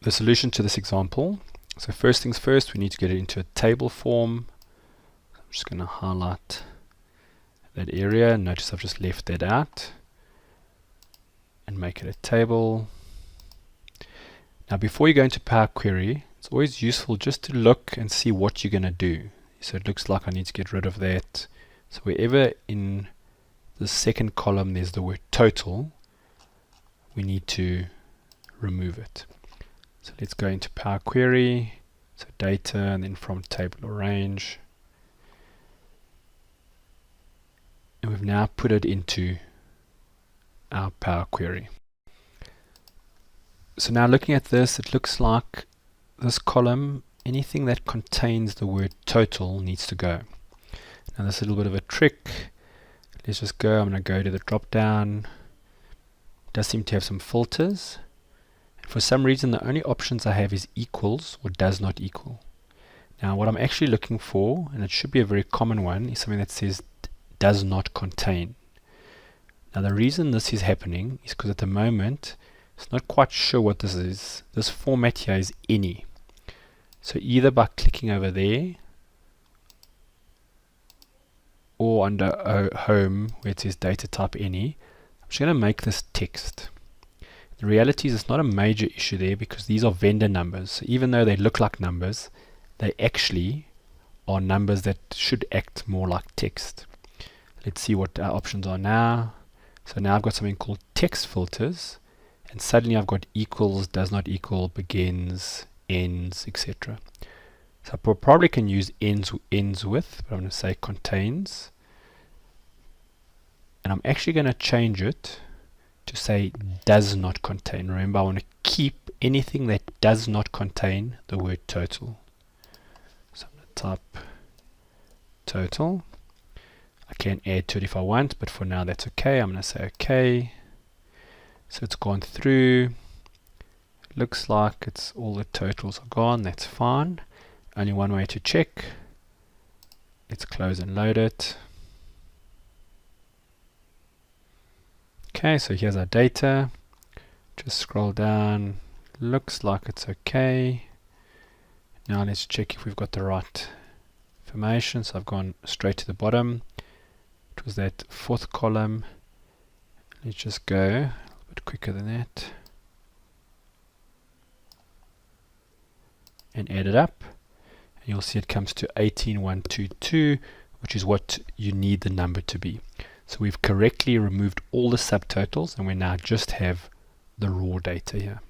the solution to this example. So first things first, we need to get it into a table form. I'm just going to highlight that area. Notice I've just left that out and make it a table. Now before you go into PowerQuery, it's always useful just to look and see what you're going to do. So it looks like I need to get rid of that. So wherever in the second column there's the word total, we need to remove it. So let's go into PowerQuery, so data, and then from table or range. And we've now put it into our PowerQuery. So now looking at this, it looks like this column, anything that contains the word total needs to go. Now there's a little bit of a trick. Let's just go, I'm going to go to the drop down. It does seem to have some filters. And for some reason the only options I have is equals or does not equal. Now what I'm actually looking for, and it should be a very common one, is something that says does not contain. Now the reason this is happening is because at the moment it's not quite sure what this is. This format here is any. So either by clicking over there or under home where it says data type any, I'm just going to make this text. The reality is it's not a major issue there because these are vendor numbers. So even though they look like numbers, they actually are numbers that should act more like text. Let's see what our options are now. So now I've got something called text filters, and suddenly I've got equals, does not equal, begins, ends, etc. So I probably can use ends with, but I'm going to say contains. And I'm actually going to change it to say does not contain. Remember, I want to keep anything that does not contain the word total. So I'm going to type total. I can add to it if I want, but for now that's okay. I'm going to say okay. So it's gone through. It looks like it's all the totals are gone. That's fine. Only one way to check. Let's close and load it. Okay, so here's our data. Just scroll down. Looks like it's okay. Now let's check if we've got the right information. So I've gone straight to the bottom. It was that fourth column. Let's just go a little bit quicker than that. And add it up. And you'll see it comes to 18122, which is what you need the number to be. So we've correctly removed all the subtotals and we now just have the raw data here.